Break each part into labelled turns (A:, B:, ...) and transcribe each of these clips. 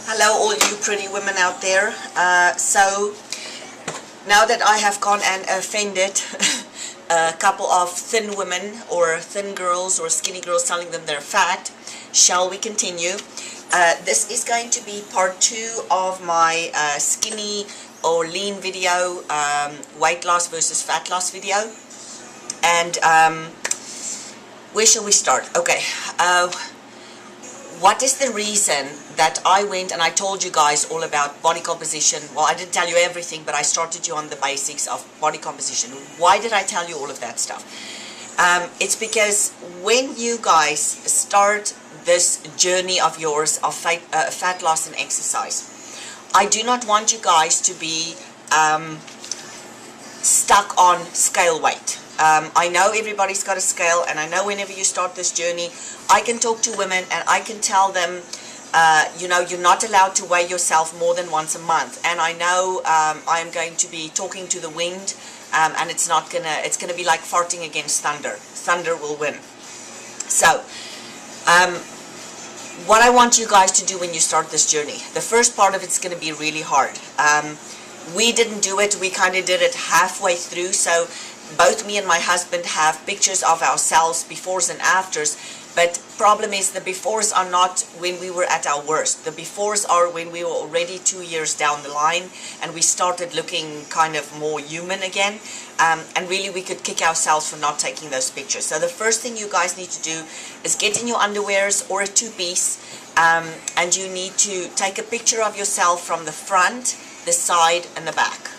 A: Hello all you pretty women out there. So now that I have gone and offended a couple of thin women or thin girls or skinny girls telling them they're fat, shall we continue? This is going to be part 2 of my skinny or lean video, weight loss versus fat loss video. And where shall we start? Okay, what is the reason that I went and I told you guys all about body composition? Well, I didn't tell you everything, but I started you on the basics of body composition. Why did I tell you all of that stuff? It's because when you guys start this journey of yours of fat loss and exercise, I do not want you guys to be stuck on scale weight. I know everybody's got a scale, and I know whenever you start this journey, I can talk to women and I can tell them, you know, you're not allowed to weigh yourself more than once a month. And I know I'm going to be talking to the wind, and it's gonna be like farting against thunder. Thunder will win. So, what I want you guys to do when you start this journey, the first part of it's gonna be really hard. We didn't do it, we kind of did it halfway through, so both me and my husband have pictures of ourselves, befores and afters, but problem is the befores are not when we were at our worst. The befores are when we were already 2 years down the line and we started looking kind of more human again, and really we could kick ourselves for not taking those pictures. So the first thing you guys need to do is get in your underwears or a two-piece, and you need to take a picture of yourself from the front, the side and the back.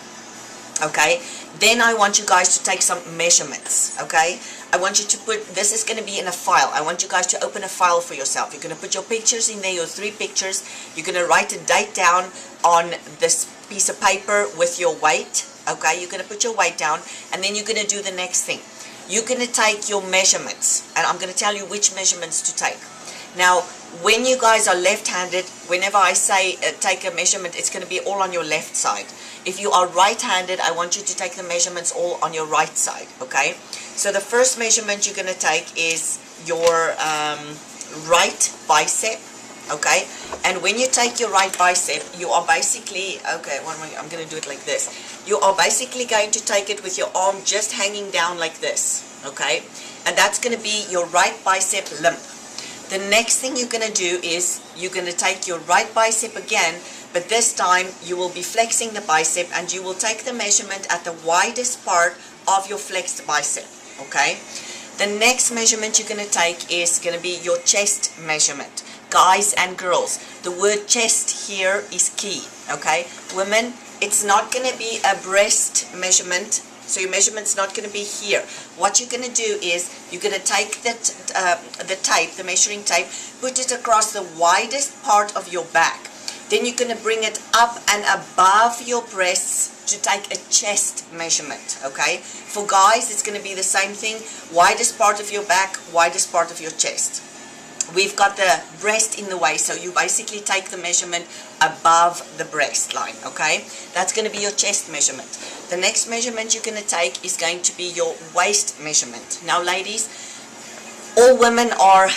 A: Okay, then I want you guys to take some measurements. Okay, I want you to put, this is going to be in a file. I want you guys to open a file for yourself. You're going to put your pictures in there, your 3 pictures. You're going to write a date down on this piece of paper with your weight. Okay, you're going to put your weight down, and then you're going to do the next thing. You're going to take your measurements, and I'm going to tell you which measurements to take. Now, when you guys are left-handed, whenever I say take a measurement, it's going to be all on your left side. If you are right-handed, I want you to take the measurements all on your right side, okay? So the first measurement you're going to take is your right bicep, okay? And when you take your right bicep, you are basically, okay, I'm going to do it like this. You are basically going to take it with your arm just hanging down like this, okay? And that's going to be your right bicep limp. The next thing you're going to do is you're going to take your right bicep again, but this time you will be flexing the bicep and you will take the measurement at the widest part of your flexed bicep, okay? The next measurement you're going to take is going to be your chest measurement. Guys and girls, the word chest here is key, okay? Women, it's not going to be a breast measurement. So your measurement's not going to be here. What you're going to do is you're going to take the tape, the measuring tape, put it across the widest part of your back. Then you're going to bring it up and above your breasts to take a chest measurement, okay? For guys, it's going to be the same thing. Widest part of your back, widest part of your chest. We've got the breast in the way, so you basically take the measurement above the breast line, okay? That's going to be your chest measurement. The next measurement you're going to take is going to be your waist measurement. Now, ladies, all women are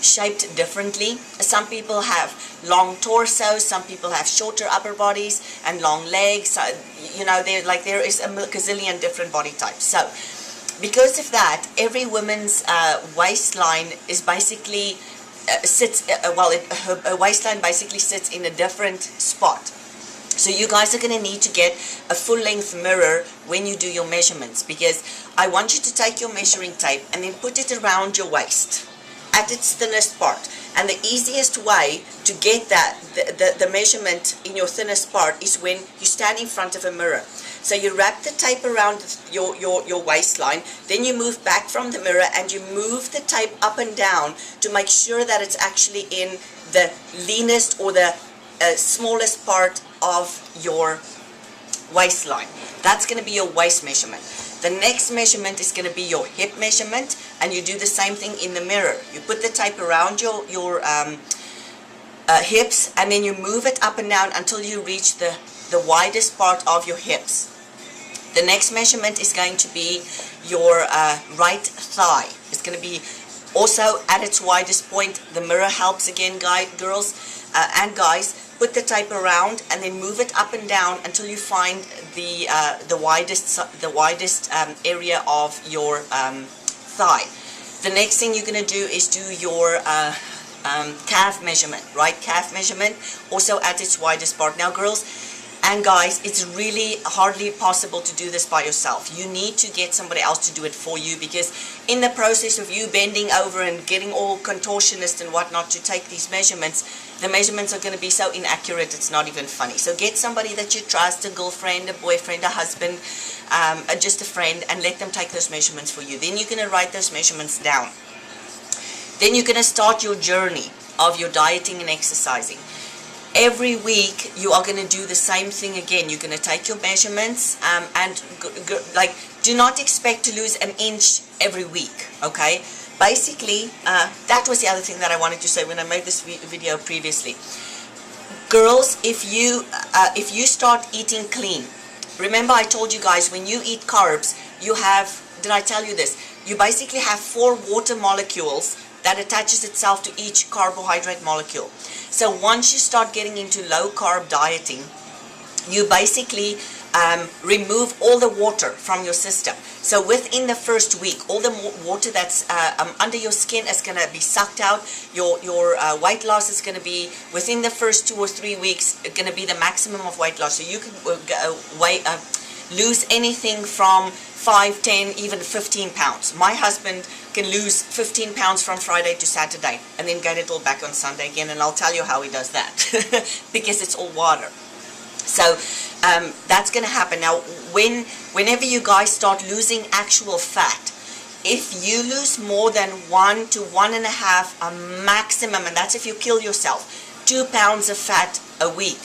A: shaped differently. Some people have long torsos, some people have shorter upper bodies and long legs. You know, there is a gazillion different body types. So, because of that, every woman's waistline is basically her waistline basically sits in a different spot. So you guys are going to need to get a full-length mirror when you do your measurements, because I want you to take your measuring tape and then put it around your waist at its thinnest part. And the easiest way to get that the measurement in your thinnest part is when you stand in front of a mirror. So you wrap the tape around your waistline, then you move back from the mirror and you move the tape up and down to make sure that it's actually in the leanest or the smallest part of your waistline. That's going to be your waist measurement. The next measurement is going to be your hip measurement, and you do the same thing in the mirror. You put the tape around your hips, and then you move it up and down until you reach the widest part of your hips. The next measurement is going to be your right thigh. It's going to be Also, at its widest point, the mirror helps again, girls and guys. Put the tape around and then move it up and down until you find the widest area of your thigh. The next thing you're going to do is do your calf measurement, right? Calf measurement, also at its widest part. Now, girls and guys, it's really hardly possible to do this by yourself. You need to get somebody else to do it for you, because in the process of you bending over and getting all contortionist and whatnot to take these measurements, the measurements are going to be so inaccurate it's not even funny. So get somebody that you trust, a girlfriend, a boyfriend, a husband, just a friend, and let them take those measurements for you. Then you're going to write those measurements down. Then you're going to start your journey of your dieting and exercising. Every week you are going to do the same thing again. You're going to take your measurements and like, do not expect to lose an inch every week, okay? Basically, that was the other thing that I wanted to say when I made this video previously. Girls, if you start eating clean, remember I told you guys, when you eat carbs, you have, did I tell you this? You basically have 4 water molecules that attaches itself to each carbohydrate molecule. So once you start getting into low carb dieting, you basically remove all the water from your system. So within the first week, all the water that's under your skin is going to be sucked out. Your weight loss is going to be, within the first 2 or 3 weeks, going to be the maximum of weight loss. So you can lose anything from 5, 10, even 15 pounds. My husband can lose 15 pounds from Friday to Saturday and then get it all back on Sunday again, and I'll tell you how he does that because it's all water. So that's going to happen. Now, whenever you guys start losing actual fat, if you lose more than 1 to 1.5 a maximum, and that's if you kill yourself, 2 pounds of fat a week,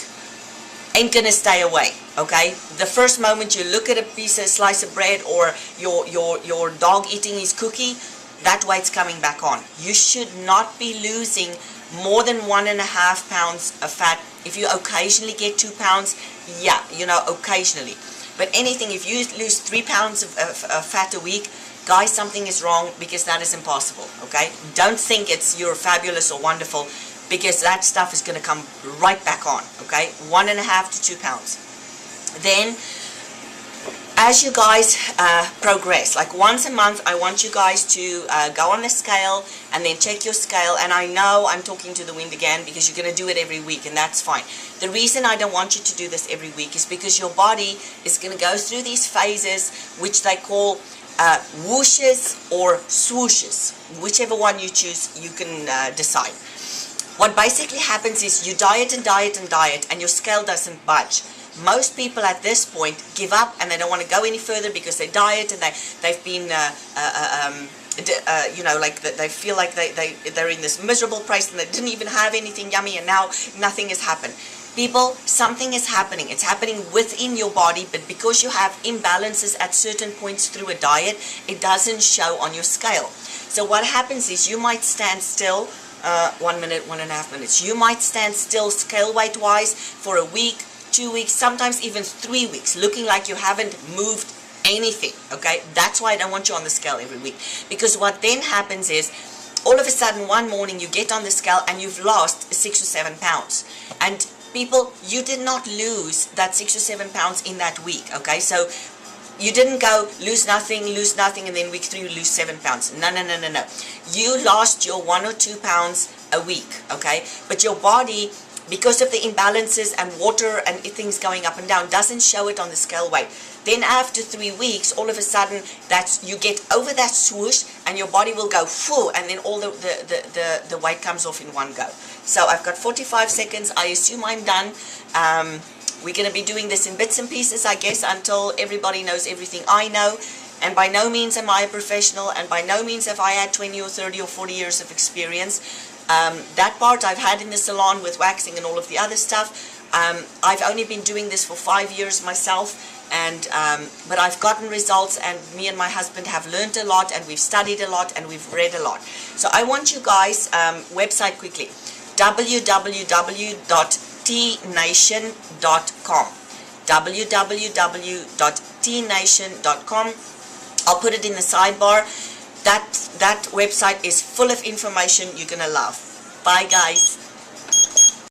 A: ain't gonna stay away, okay? The first moment you look at a slice of bread, or your dog eating his cookie, that weight's coming back on. You should not be losing more than 1.5 pounds of fat. If you occasionally get 2 pounds, yeah, you know, occasionally. But anything, if you lose 3 pounds of fat a week, guys, something is wrong, because that is impossible, okay? Don't think you're fabulous or wonderful, because that stuff is going to come right back on, okay? 1.5 to 2 pounds. Then, as you guys progress, like once a month, I want you guys to go on the scale and then check your scale. And I know I'm talking to the wind again, because you're going to do it every week, and that's fine. The reason I don't want you to do this every week is because your body is going to go through these phases, which they call whooshes or swooshes. Whichever one you choose, you can decide. What basically happens is you diet and diet and diet, and your scale doesn't budge. Most people at this point give up, and they don't want to go any further because they diet and they've been, you know, like they feel like they're in this miserable place and they didn't even have anything yummy, and now nothing has happened. People, something is happening. It's happening within your body, but because you have imbalances at certain points through a diet, it doesn't show on your scale. So what happens is you might stand still 1 minute, 1.5 minutes. You might stand still scale weight wise for a week, 2 weeks, sometimes even 3 weeks, looking like you haven't moved anything, okay? That's why I don't want you on the scale every week, because what then happens is, all of a sudden one morning you get on the scale and you've lost 6 or 7 pounds. And people, you did not lose that 6 or 7 pounds in that week, okay? So you didn't go lose nothing, and then week 3 you lose 7 pounds. No. You lost your 1 or 2 pounds a week, okay? But your body, because of the imbalances and water and things going up and down, doesn't show it on the scale weight. Then after 3 weeks, all of a sudden, you get over that swoosh, and your body will go full, and then all the weight comes off in one go. So I've got 45 seconds. I assume I'm done. We're going to be doing this in bits and pieces, I guess, until everybody knows everything I know. And by no means am I a professional, and by no means have I had 20 or 30 or 40 years of experience. That part I've had in the salon with waxing and all of the other stuff. I've only been doing this for 5 years myself, and but I've gotten results, and me and my husband have learned a lot, and we've studied a lot, and we've read a lot. So I want you guys, website quickly, www.tnation.com, www.tnation.com. I'll put it in the sidebar. that website is full of information you're gonna love. Bye guys.